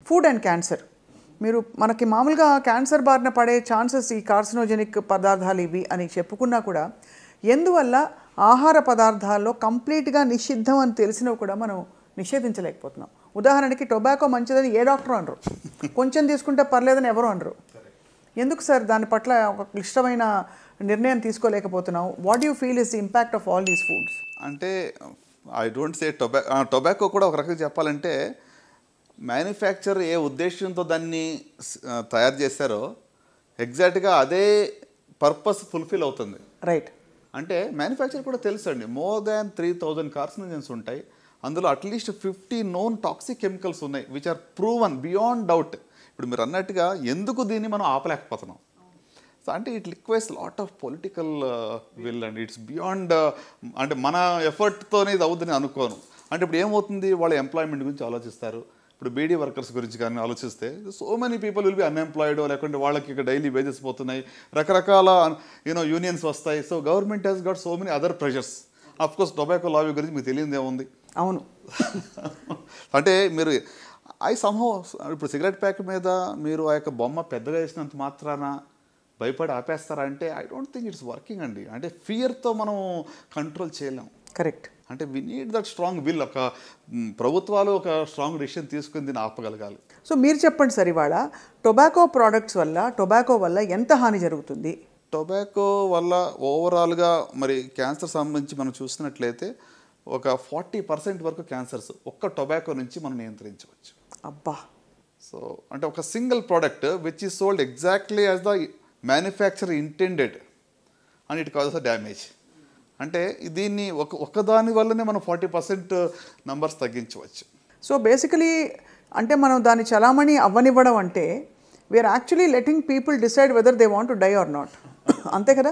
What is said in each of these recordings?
Food and cancer. మీరు మనకి మామూలుగా క్యాన్సర్ బారిన పడే ఛాన్సెస్ ఈ కార్సినోజెనిక్ పదార్థాలు ఇవి అని చెప్పుకున్నా కూడా ఎందువల్ల ఆహార పదార్థాల్లో కంప్లీట్గా నిషిద్ధం అని తెలిసినవి కూడా మనం నిషేధించలేకపోతున్నాం. ఉదాహరణకి టొబాకో మంచిదని ఏ డాక్టర్ అనరు, కొంచెం తీసుకుంటే పర్లేదని ఎవరు అనరు. ఎందుకు సార్ దాని పట్ల ఒక క్లిష్టమైన నిర్ణయం తీసుకోలేకపోతున్నాం? What you feel is the impact of all these foods? అంటే ఐ డోంట్ సే టొబాకో కూడా ఒక రకంగా చెప్పాలంటే మ్యానుఫ్యాక్చర్ ఏ ఉద్దేశంతో దాన్ని తయారు చేశారో ఎగ్జాక్ట్గా అదే పర్పస్ ఫుల్ఫిల్ అవుతుంది. రైట్. అంటే మ్యానుఫ్యాక్చర్ కూడా తెలుసు అండి, మోర్ దాన్ 3000 కార్సినోజన్స్ ఉంటాయి. అందులో అట్లీస్ట్ 50 నోన్ టాక్సిక్ కెమికల్స్ ఉన్నాయి which are proven beyond doubt. ఇప్పుడు మీరు అన్నట్టుగా ఎందుకు దీన్ని మనం ఆపలేకపోతున్నాం? సో అంటే it requires lot of political will and it's beyond, అంటే మన ఎఫర్ట్తోనే ఇది అవుతుందని అనుకోను. అంటే ఇప్పుడు ఏమవుతుంది, వాళ్ళ ఎంప్లాయ్మెంట్ గురించి ఆలోచిస్తారు. ఇప్పుడు బీడీ వర్కర్స్ గురించి కానీ ఆలోచిస్తే so many people will be unemployed, లేకుంటే వాళ్ళకి ఇక డైలీ వేజెస్ పోతున్నాయి, రకరకాల యూనియన్స్ వస్తాయి. So government has got so many other pressures. Of course tobacco lobby గురించి మీకు తెలియదు ఏముంది. అవును. అంటే మీరు ఇప్పుడు సిగరెట్ ప్యాక్ మీద మీరు ఆ యొక్క బొమ్మ పెద్దగా వేసినంత మాత్రాన భయపడి ఆపేస్తారా అంటే I don't think it's working అండి. అంటే ఫియర్తో మనం కంట్రోల్ చేయలేం. కరెక్ట్. అంటే we need that strong will. ఒక ప్రభుత్వాలు ఒక స్ట్రాంగ్ డిసిషన్ తీసుకుని దీన్ని ఆపగలగాలి. సో మీరు చెప్పండి సార్, ఇవాళ టొబాకో ప్రోడక్ట్స్ వల్ల, టొబాకో వల్ల ఎంత హాని జరుగుతుంది? టొబాకో వల్ల ఓవరాల్గా మరి క్యాన్సర్ సంబంధించి మనం చూసినట్లయితే ఒక 40% వరకు క్యాన్సర్స్ ఒక్క టొబాకో నుంచి మనం నియంత్రించవచ్చు. అబ్బా. సో అంటే ఒక single product which is sold exactly as the manufacture intended and it causes the damage. అంటే దీన్ని ఒక్కదాని వల్లనే మనం 40% నంబర్స్ తగ్గించవచ్చు. సో బేసికలీ అంటే మనం దాన్ని చలామణి అవ్వనివ్వడం అంటే we're actually letting people decide whether they want to die or not. అంతే కదా?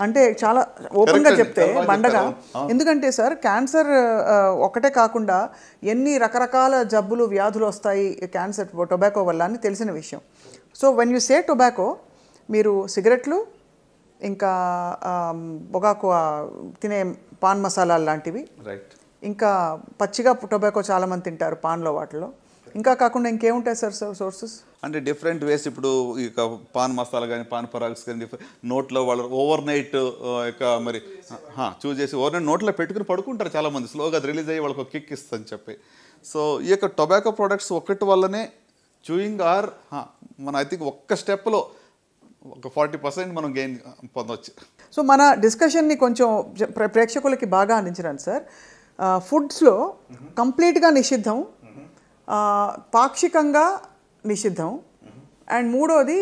అంటే చాలా ఓపెన్గా చెప్తే బండగా. ఎందుకంటే సార్ క్యాన్సర్ ఒకటే కాకుండా ఎన్ని రకరకాల జబ్బులు వ్యాధులు వస్తాయి క్యాన్సర్ టొబాకో వల్ల అని తెలిసిన విషయం. So when you say tobacco, మీరు సిగరెట్లు, ఇంకా పొగాకు తినే పాన్ మసాలాలు లాంటివి, ఇంకా పచ్చిగా టొబాకో చాలామంది తింటారు పాన్లో వాటిలో, ఇంకా కాకుండా ఇంకేముంటాయి సార్ సోర్సెస్? అంటే డిఫరెంట్ వేస్. ఇప్పుడు ఇక పాన్ మసాలా కానీ పాన్ పరాగ్స్ కానీ నోట్లో వాళ్ళు ఓవర్ నైట్ ఇక మరి చూస్ చేసి ఓవర్ నైట్ నోట్లో పెట్టుకుని పడుకుంటారు చాలామంది, స్లోగా అది రిలీజ్ అయ్యి వాళ్ళకి ఒక కిక్ ఇస్తుందని చెప్పి. సో ఈ యొక్క టొబాకో ప్రోడక్ట్స్ ఒక్కటి వల్లనే చూయింగ్ ఆర్ మన ఐ థింక్ ఒక్క స్టెప్లో ఒక 40% మనం గెయిన్ పొందవచ్చు. సో మన డిస్కషన్ని కొంచెం ప్రేక్షకులకి బాగా అందించడానికి సార్, ఫుడ్స్లో కంప్లీట్గా నిషిద్ధం, పాక్షికంగా నిషిద్ధం, అండ్ మూడోది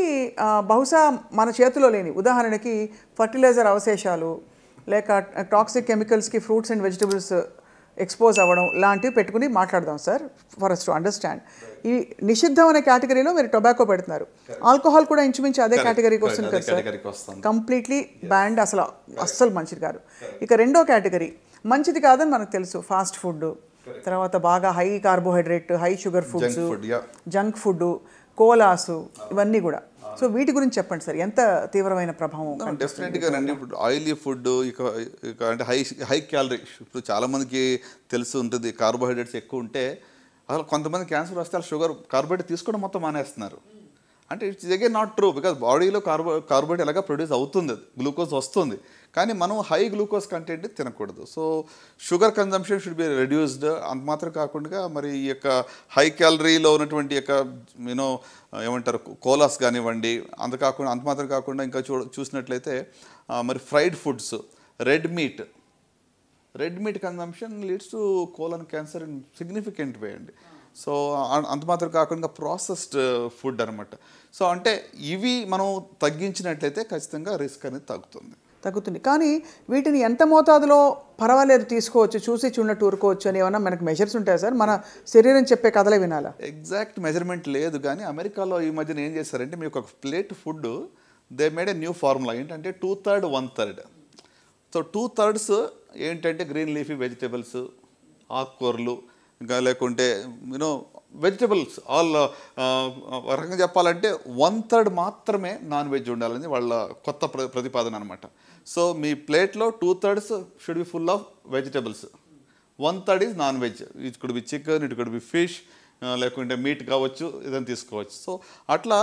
బహుశా మన చేతిలో లేని, ఉదాహరణకి ఫర్టిలైజర్ అవశేషాలు లేక టాక్సిక్ కెమికల్స్కి ఫ్రూట్స్ అండ్ వెజిటబుల్స్ ఎక్స్పోజ్ అవ్వడం లాంటివి పెట్టుకుని మాట్లాడదాం sir, for us to understand. ఈ నిషిద్ధం అనే కేటగిరీలో మీరు టొబాకో పెడుతున్నారు, ఆల్కహాల్ కూడా ఇంచుమించు అదే కేటగిరీకి వస్తుంది కదా సార్, కంప్లీట్లీ బ్యాండ్, అస్సలు మంచిది కాదు. ఇక రెండో కేటగిరీ మంచిది కాదని మనకు తెలుసు, ఫాస్ట్ ఫుడ్, తర్వాత బాగా high carbohydrate, high sugar foods, junk food, colas, ఇవన్నీ కూడా. సో వీటి గురించి చెప్పండి సార్, ఎంత తీవ్రమైన ప్రభావం? డెఫినెట్గా రండి. ఇప్పుడు ఆయిలీ ఫుడ్ ఇక అంటే హై క్యాలరీ, ఇప్పుడు చాలామందికి తెలిసి ఉంటుంది కార్బోహైడ్రేట్స్ ఎక్కువ ఉంటే అసలు కొంతమంది క్యాన్సర్ వస్తే షుగర్ కార్బోహైడ్రేట్ తీసుకోవడం మొత్తం మానేస్తున్నారు. అంటే it's again not true, because బాడీలో కార్బోహైడ్రేట్ ఎలాగా ప్రొడ్యూస్ అవుతుంది, గ్లూకోజ్ వస్తుంది, కానీ మనం హై గ్లూకోజ్ కంటెంట్ తినకూడదు. So sugar consumption should be reduced. అంత మాత్రం కాకుండా మరి ఈ యొక్క హై క్యాలరీలో ఉన్నటువంటి యొక్క ఏమంటారు కోలాస్ కానివ్వండి, అంత మాత్రం కాకుండా ఇంకా చూసినట్లయితే మరి fried foods, red meat consumption leads to colon cancer in significant way అండి. సో అంత మాత్రం కాకుండా ప్రాసెస్డ్ ఫుడ్ అనమాట. సో అంటే ఇవి మనం తగ్గించినట్లయితే ఖచ్చితంగా రిస్క్ అనేది తగ్గుతుంది. కానీ వీటిని ఎంత మోతాదులో పర్వాలేదు తీసుకోవచ్చు, చూసి చూడనట్టు ఊరుకోవచ్చు అని ఏమన్నా మనకు మెజర్స్ ఉంటాయా సార్? మన శరీరం చెప్పే కథలే వినాలా? ఎగ్జాక్ట్ మెజర్మెంట్ లేదు, కానీ అమెరికాలో ఈ మధ్యన ఏం చేశారంటే మీకు ఒక plate food they made a new formula. ఏంటంటే 2/3, 1/3. సో 2/3 ఏంటంటే గ్రీన్ లీఫీ వెజిటేబుల్స్, ఆకుకూరలు, ఇంకా లేకుంటే వెజిటబుల్స్ ఆల్. రకంగా చెప్పాలంటే 1/3 మాత్రమే నాన్ వెజ్ ఉండాలని వాళ్ళ కొత్త ప్రతిపాదన అనమాట. సో మీ ప్లేట్లో 2/3 should be full of vegetables, 1/3 is non veg. It could be chicken, it could be fish, లేకుంటే మీట్ కావచ్చు, ఏదైనా తీసుకోవచ్చు. సో అట్లా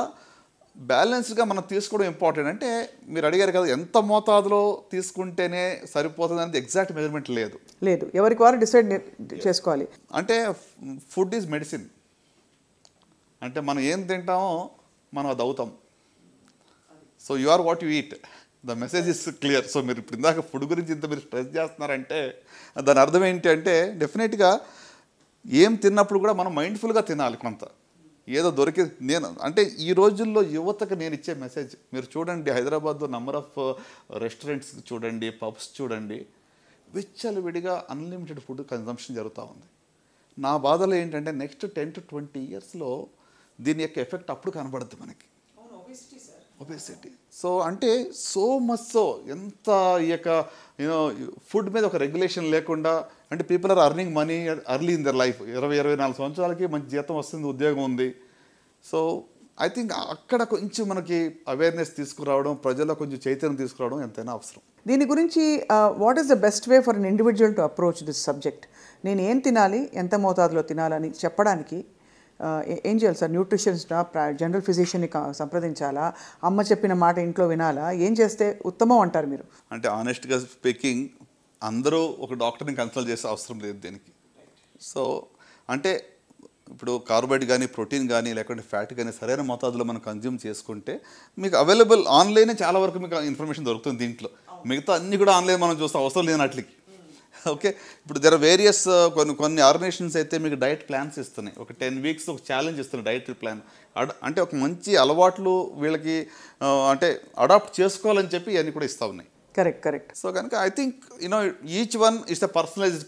బ్యాలెన్స్డ్గా మనం తీసుకోవడం ఇంపార్టెంట్. అంటే మీరు అడిగారు కదా ఎంత మోతాదులో తీసుకుంటేనే సరిపోతుంది అనేది ఎగ్జాక్ట్ మెజర్మెంట్ లేదు. ఎవరికి వారు డిసైడ్ చేసుకోవాలి. అంటే ఫుడ్ ఈజ్ మెడిసిన్. అంటే మనం ఏం తింటామో మనం అది అవుతాం. So you are what you eat. The message is clear. So మీరు ఇప్పుడు ఇందాక ఫుడ్ గురించి ఇంత మీరు స్ట్రెస్ చేస్తున్నారంటే దాని అర్థం ఏంటి అంటే డెఫినెట్గా ఏం తిన్నప్పుడు కూడా మనం మైండ్ఫుల్గా తినాలి. కొంత ఏదో దొరికి నేను అంటే ఈ రోజుల్లో యువతకు నేను ఇచ్చే మెసేజ్ మీరు చూడండి, హైదరాబాద్లో నెంబర్ ఆఫ్ రెస్టారెంట్స్ చూడండి, పబ్స్ చూడండి, విచ్చలవిడిగా అన్లిమిటెడ్ ఫుడ్ కన్జంప్షన్ జరుగుతూ ఉంది. నా బాధలో ఏంటంటే నెక్స్ట్ 10 to 20 yearsలో దీని యొక్క ఎఫెక్ట్ అప్పుడు కనబడుద్ది మనకి, ఒబేసిటీ. సో అంటే సో మచ్ సో ఎంత ఈ యొక్క ఫుడ్ మీద ఒక రెగ్యులేషన్ లేకుండా, అంటే people are earning money early in their life. 20-24 సంవత్సరాలకి మంచి జీతం వస్తుంది, ఉద్యోగం ఉంది. సో ఐ థింక్ అక్కడ కొంచెం మనకి అవేర్నెస్ తీసుకురావడం, ప్రజల్లో కొంచెం చైతన్యం తీసుకురావడం ఎంతైనా అవసరం. దీని గురించి what is the best way for an individual to approach this subject? నేను ఏం తినాలి, ఎంత మోతాదులో తినాలని చెప్పడానికి ఏం చేయాలి సార్? న్యూట్రిషనిస్టా, జనరల్ ఫిజిషియన్ని సంప్రదించాలా, అమ్మ చెప్పిన మాట ఇంట్లో వినాలా, ఏం చేస్తే ఉత్తమం అంటారు మీరు? అంటే ఆనెస్ట్గా స్పీకింగ్ అందరూ ఒక డాక్టర్ని కన్సల్ట్ చేసే అవసరం లేదు దీనికి. సో అంటే ఇప్పుడు కార్బోహైడ్రేట్ కానీ, ప్రోటీన్ కానీ, లేకుంటే ఫ్యాట్ కానీ సరైన మోతాదులో మనం కన్జ్యూమ్ చేసుకుంటే మీకు అవైలబుల్ ఆన్లైనే చాలా వరకు మీకు ఇన్ఫర్మేషన్ దొరుకుతుంది. దీంట్లో మిగతా అన్నీ కూడా ఆన్లైన్ మనం చూస్తే అవసరం లేనట్లకి. ఓకే, ఇప్పుడు దర్ ఆర్ వేరియస్ కొన్ని ఆర్గనైజేషన్స్ అయితే మీకు డైట్ ప్లాన్స్ ఇస్తున్నాయి. ఒక 10 weeks ఒక ఛాలెంజ్ ఇస్తున్నాయి డైట్ ప్లాన్. అంటే ఒక మంచి అలవాట్లు వీళ్ళకి అంటే అడాప్ట్ చేసుకోవాలని చెప్పి ఇవన్నీ కూడా ఇస్తూ ఉన్నాయి. కరెక్ట్. సో కనుక I think each one is the personalised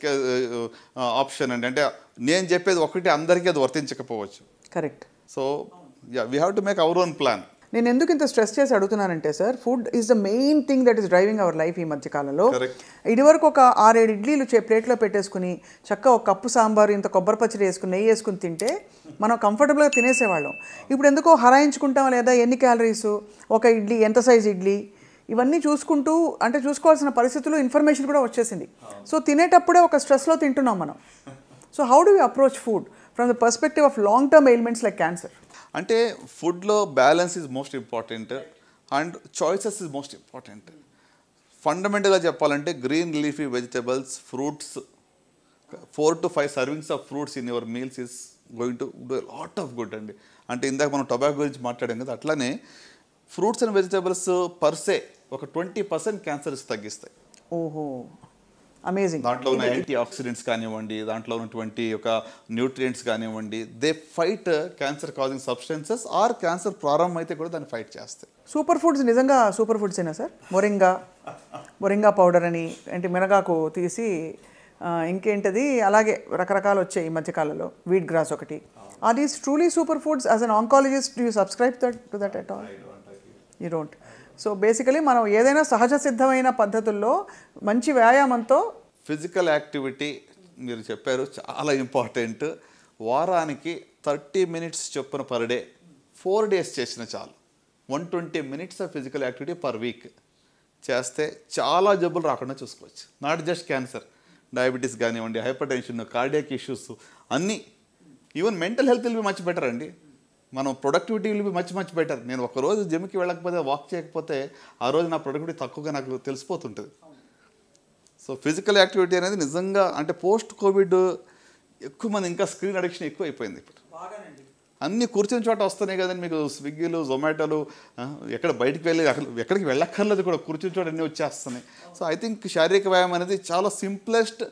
option అండి. అంటే నేను చెప్పేది ఒకటి అందరికీ అది వర్తించకపోవచ్చు. Correct. So we have to make our own plan. నేను ఎందుకు ఇంత స్ట్రెస్ చేసి అడుగుతున్నానంటే sir, food is the main thing that is driving our life ఈ మధ్యకాలంలో. ఇదివరకు ఒక 6-7 ఇడ్లీలు ప్లేట్లో పెట్టేసుకుని చక్కగా ఒక కప్పు సాంబారు, ఇంత కొబ్బరి పచ్చడి వేసుకుని, నెయ్యి వేసుకుని తింటే మనం కంఫర్టబుల్గా తినేసేవాళ్ళం. ఇప్పుడు ఎందుకో హరాయించుకుంటాం, లేదా ఎన్ని క్యాలరీసు, ఒక ఇడ్లీ ఎంత సైజ్ ఇడ్లీ, ఇవన్నీ చూసుకుంటూ అంటే చూసుకోవాల్సిన పరిస్థితుల్లో ఇన్ఫర్మేషన్ కూడా వచ్చేసింది. సో తినేటప్పుడే ఒక స్ట్రెస్లో తింటున్నాం మనం. So how do you approach food from the perspective of long term ailments like cancer? అంటే ఫుడ్లో balance is most important and choices is most important. ఫండమెంటల్గా చెప్పాలంటే green leafy vegetables, fruits, 4 to 5 servings of fruits in your meals is going to do lot of good అండి. అంటే ఇందాక మనం tobacco గురించి మాట్లాడాం కదా, అట్లానే ఫ్రూట్స్ అండ్ వెజిటబుల్స్ పర్సే ఒక 20% క్యాన్సర్స్ తగ్గిస్తాయి. ఓహో, అమేజింగ్. దాంట్లో ఉన్న యాంటీ ఆక్సిడెంట్స్ కానివ్వండి, దాంట్లో ఉన్నటువంటి ఒక న్యూట్రియంట్స్ కానివ్వండి, they fight cancer causing substances or cancer ప్రారంభం అయితే కూడా దాన్ని ఫైట్ చేస్తాయి. సూపర్ ఫుడ్స్ నిజంగా సూపర్ ఫుడ్స్ అయినా సార్? మొరింగా పౌడర్ అని, అంటే మినగాకు తీసి ఇంకేంటది అలాగే రకరకాలు వచ్చాయి ఈ మధ్యకాలంలో, వీట్ గ్రాస్ ఒకటి. Are these truly super foods? As an oncologist do you subscribe to that at all? You don't. So basically మనం ఏదైనా సహజ సిద్ధమైన పద్ధతుల్లో మంచి వ్యాయామంతో, ఫిజికల్ యాక్టివిటీ మీరు చెప్పారు చాలా ఇంపార్టెంట్. వారానికి 30 minutes చొప్పున పర్ డే 4 days చేసిన చాలు. 120 minutes of physical activity per week చేస్తే చాలా జబ్బులు రాకుండా చూసుకోవచ్చు. నాట్ జస్ట్ క్యాన్సర్, డయాబెటీస్ కానివ్వండి, హైపర్ టెన్షన్, కార్డియాక్ ఇష్యూస్ అన్నీ. Even mental health will be much better అండి. మనం productivity will be much better. నేను ఒకరోజు జిమ్కి వెళ్ళకపోతే, వాక్ చేయకపోతే ఆ రోజు నా ప్రొడక్టివిటీ తక్కువగా నాకు తెలిసిపోతుంటుంది. సో ఫిజికల్ యాక్టివిటీ అనేది నిజంగా అంటే పోస్ట్ కోవిడ్ ఎక్కువ మంది ఇంకా స్క్రీన్ అడిక్షన్ ఎక్కువ అయిపోయింది. ఇప్పుడు అన్నీ కూర్చుని చోట వస్తున్నాయి కదండి మీకు, స్విగ్గీలు, జొమాటోలు, ఎక్కడ బయటికి వెళ్ళి ఎక్కడికి వెళ్ళక్కర్లేదు కూడా, కూర్చుని చోట అన్నీ వచ్చేస్తున్నాయి. సో ఐ థింక్ శారీరక వ్యాయామం అనేది చాలా simplest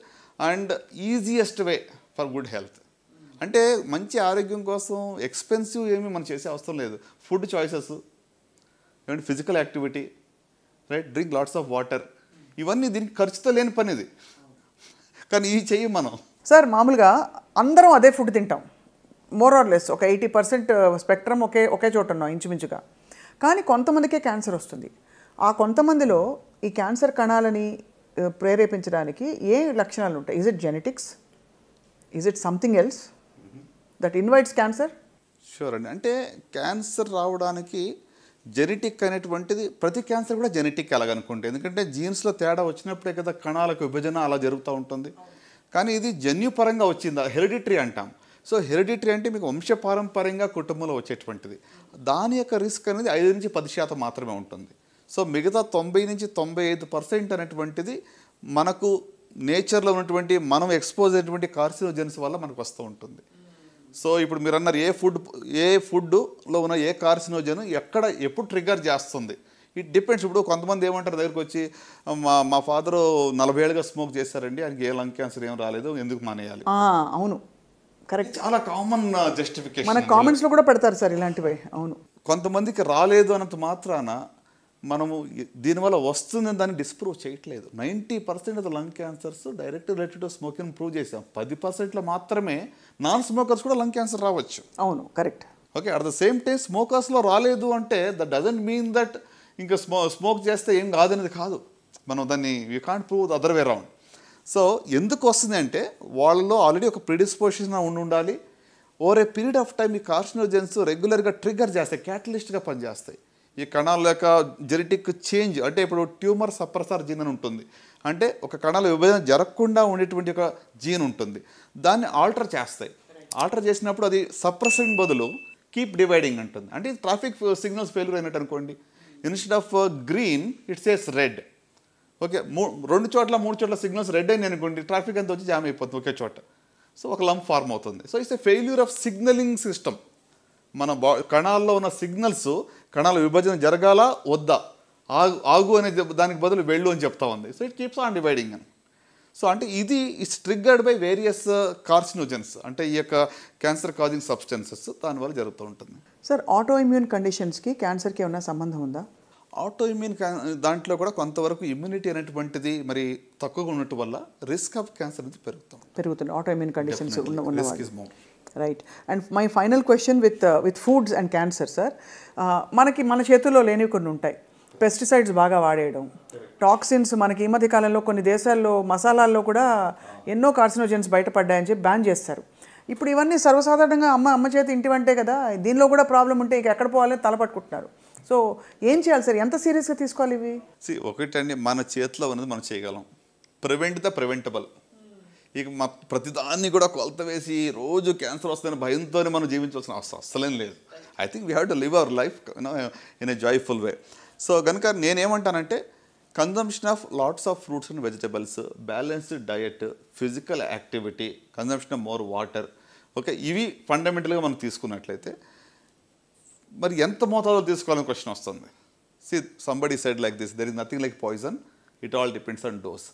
and easiest way for good health. అంటే మంచి ఆరోగ్యం కోసం ఎక్స్పెన్సివ్ ఏమీ మనం చేసే అవసరం లేదు. ఫుడ్ చాయిసెస్, ఏమంటే physical activity, right, drink lots of water, ఇవన్నీ దీనికి ఖర్చుతో లేని పని ఇది. కానీ ఇవి చెయ్యం మనం. సార్ మామూలుగా అందరం అదే ఫుడ్ తింటాం, మోర్ ఆర్ లెస్ ఒక 80% స్పెక్ట్రమ్ ఒకే చోట ఉన్నాం ఇంచుమించుగా. కానీ కొంతమందికే క్యాన్సర్ వస్తుంది. ఆ కొంతమందిలో ఈ క్యాన్సర్ కణాలని ప్రేరేపించడానికి ఏ లక్షణాలు ఉంటాయి? Is it genetics? Is it something else that invites cancer? Sure అండి. అంటే క్యాన్సర్ రావడానికి జెనెటిక్ అనేటువంటిది, ప్రతి క్యాన్సర్ కూడా జెనెటిక్ అలాగనుకుంటే, ఎందుకంటే జీన్స్లో తేడా వచ్చినప్పుడే కదా కణాలకు విభజన అలా జరుగుతూ ఉంటుంది. కానీ ఇది జన్యుపరంగా వచ్చిందా, హెరిడిటరీ అంటాం. సో హెరిడిటరీ అంటే మీకు వంశపారంపర్యంగా కుటుంబంలో వచ్చేటువంటిది. దాని యొక్క రిస్క్ అనేది 5 నుంచి 10% మాత్రమే ఉంటుంది. సో మిగతా 90 నుంచి 95% అనేటువంటిది మనకు నేచర్లో ఉన్నటువంటి మనం ఎక్స్పోజ్ అయినటువంటి కార్సినోజెన్స్ వల్ల మనకు వస్తూ ఉంటుంది. సో ఇప్పుడు మీరు అన్నారు ఏ ఫుడ్లో ఉన్న ఏ కార్సినోజన్ ఎప్పుడు ట్రిగర్ చేస్తుంది, ఇట్ డిపెండ్స్. ఇప్పుడు కొంతమంది ఏమంటారు దగ్గరికి వచ్చి, మా ఫాదరు 40 ఏళ్ళుగా స్మోక్ చేశారండి, ఆయనకి ఏ లంగ్ క్యాన్సర్ ఏం రాలేదు, ఎందుకు మానేయాలి? అవును, కరెక్ట్. చాలా కామన్ జస్టిఫికేషన్ మన కామెంట్స్లో కూడా పెడతారు సార్ ఇలాంటివి. అవును, కొంతమందికి రాలేదు అన్నంత మాత్రాన మనము దీనివల్ల వస్తుందని దాన్ని డిస్ప్రూవ్ చేయట్లేదు. 90% of the lung cancers direct related to smoking prove చేసాం. 10%లో మాత్రమే నాన్ స్మోకర్స్ కూడా లంగ్ క్యాన్సర్ రావచ్చు. అవును, correct. Okay, at the same time స్మోకర్స్లో రాలేదు అంటే దట్ డజంట్ మీన్ దట్ ఇంకా స్మోక్ చేస్తే ఏం కాదనేది కాదు. మనం దాన్ని you can't prove the other way round. So ఎందుకు వస్తుంది అంటే వాళ్ళలో ఆల్రెడీ ఒక ప్రిడిస్పోజిషన్ ఉండాలి. Over a period of time ఈ కార్సినోజెన్స్ రెగ్యులర్గా ట్రిగ్గర్ చేస్తాయి, క్యాటలిస్ట్గా పనిచేస్తాయి. ఈ కణాల యొక్క జెనెటిక్ చేంజ్ అంటే ఇప్పుడు ట్యూమర్ సప్రెసర్ జీన్ అని ఉంటుంది. అంటే ఒక కణాల విభజన జరగకుండా ఉండేటువంటి ఒక జీన్ ఉంటుంది, దాన్ని ఆల్టర్ చేస్తాయి. ఆల్టర్ చేసినప్పుడు అది సప్రెసింగ్ బదులు కీప్ డివైడింగ్ అంటుంది. అంటే ట్రాఫిక్ సిగ్నల్స్ ఫెయిల్యూర్ అయినట్టు అనుకోండి. Instead of green it says red. Okay, 2 చోట్ల 3 చోట్ల సిగ్నల్స్ రెడ్ అయినాయి అనుకోండి, ట్రాఫిక్ అంతా వచ్చి జామ్ అయిపోతుంది ఒకే చోట. సో ఒక లంప్ ఫార్మ్ అవుతుంది. So it's a failure of signalling system. మన కణాల్లో ఉన్న సిగ్నల్స్ కణాల విభజన జరగాల వద్దా, ఆగు అనే దానికి బదులు వెళ్ళు అని చెప్తా ఉంది. So it keeps on dividing అని. సో అంటే ఇది it's triggered by various carcinogens, అంటే ఈ యొక్క క్యాన్సర్ కాజింగ్ సబ్స్టెన్సెస్, దానివల్ల జరుగుతూ ఉంటుంది. సార్, ఆటో ఇమ్యూన్ కండిషన్స్కి క్యాన్సర్కి ఏమైనా సంబంధం ఉందా? ఆటో ఇమ్యూన్ దాంట్లో కూడా కొంతవరకు ఇమ్యూనిటీ అనేటువంటిది మరి తక్కువగా ఉండటం వల్ల రిస్క్ ఆఫ్ క్యాన్సర్ అనేది పెరుగుతుంది. ఆటో ఇమ్యూన్ కండిషన్స్ ఉన్నవాళ్ళు. Right. And my final question with foods and cancer sir, మన చేతుల్లో లేనివి కొన్ని ఉంటాయి. పెస్టిసైడ్స్ బాగా వాడేయడం, టాక్సిన్స్, మనకి ఈ మధ్య కాలంలో కొన్ని దేశాల్లో మసాలాల్లో కూడా ఎన్నో కార్సినోజెన్స్ బయటపడ్డాయని చెప్పి బ్యాన్ చేస్తారు. ఇప్పుడు ఇవన్నీ సర్వసాధారణంగా అమ్మ చేతి ఇంటి వంటే కదా, దీనిలో కూడా ప్రాబ్లం ఉంటే ఇక ఎక్కడ పోవాలని తలపట్టుకుంటున్నారు. సో ఏం చేయాలి సార్, ఎంత సీరియస్గా తీసుకోవాలి ఇవి? ఒకటండి, మన చేతిలో ఉన్నది మనం చేయగలం. Prevent the preventable. ఇక ప్రతిదాన్ని కూడా కొలత వేసి రోజు క్యాన్సర్ వస్తుందని భయంతోనే మనం జీవించాల్సిన అవసరం అస్సలేం లేదు. I think we have to live our life in a joyful way. So కనుక నేనేమంటానంటే consumption of lots of fruits and vegetables, balanced diet, physical activity, consumption of more water, okay, ఇవి ఫండమెంటల్గా మనం తీసుకున్నట్లయితే మరి ఎంత మోతాదులో తీసుకోవాలని క్వశ్చన్ వస్తుంది. See somebody said like this, there is nothing like poison, it all depends on dose.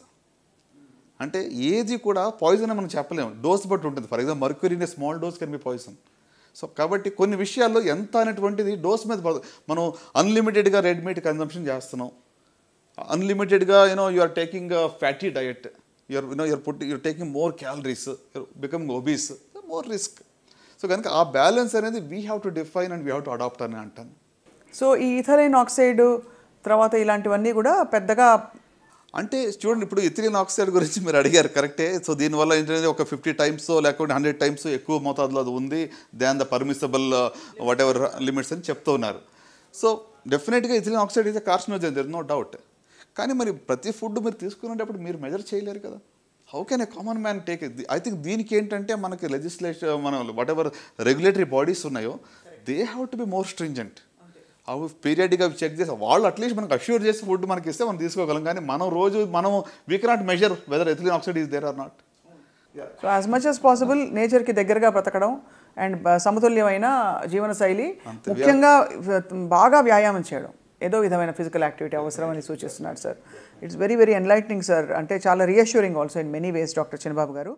అంటే ఏది కూడా పాయిజన్ అని మనం చెప్పలేము, డోస్ బట్టి ఉంటుంది. For example mercury in a small dose can be poison. So కాబట్టి కొన్ని విషయాల్లో ఎంత అనేటువంటిది డోస్ మీద మనం అన్లిమిటెడ్గా రెడ్ మీట్ కన్జంప్షన్ చేస్తున్నాం, అన్లిమిటెడ్గా you are taking fatty diet, you're taking more calories, becoming obese, more risk. So కనుక ఆ బ్యాలెన్స్ అనేది we have to define and we have to adapt అని అంటాను. సో ఈ ఇథైలిన్ ఆక్సైడ్ తర్వాత ఇలాంటివన్నీ కూడా పెద్దగా అంటే చూడండి, ఇప్పుడు ఇథిలిన్ ఆక్సైడ్ గురించి మీరు అడిగారు, కరెక్టే. సో దీనివల్ల ఏంటంటే ఒక 50 టైమ్స్ లేకపోతే 100 టైమ్స్ ఎక్కువ మోతాదులో అది ఉంది than the permissible whatever limits అని చెప్తూ ఉన్నారు. సో డెఫినెట్గా ethylene oxide is a carcinogen, there is no doubt. కానీ మరి ప్రతి ఫుడ్ మీరు తీసుకునేటప్పుడు మీరు మెజర్ చేయలేరు కదా. How can a common man take it? I think దీనికి ఏంటంటే మనకి లెజిస్లేషన్, మన వాట్ ఎవర్ రెగ్యులేటరీ బాడీస్ ఉన్నాయో they have to be more stringent. అవి పీరియడ్గా చెక్ చేసి వాళ్ళు అట్లీస్ట్ మనకు అష్యూర్ చేసి ఫుడ్ మనకి ఇస్తే మనం తీసుకోగలం. కానీ మనం we cannot measure whether ethylene oxide is there or not. So as much as possible నేచర్కి దగ్గరగా బ్రతకడం అండ్ సమతుల్యమైన జీవనశైలి, ముఖ్యంగా బాగా వ్యాయామం చేయడం, ఏదో విధమైన ఫిజికల్ యాక్టివిటీ అవసరమని సూచిస్తున్నారు sir. It's very very enlightening sir. అంటే చాలా reassuring also in many ways doctor Chinnababu గారు.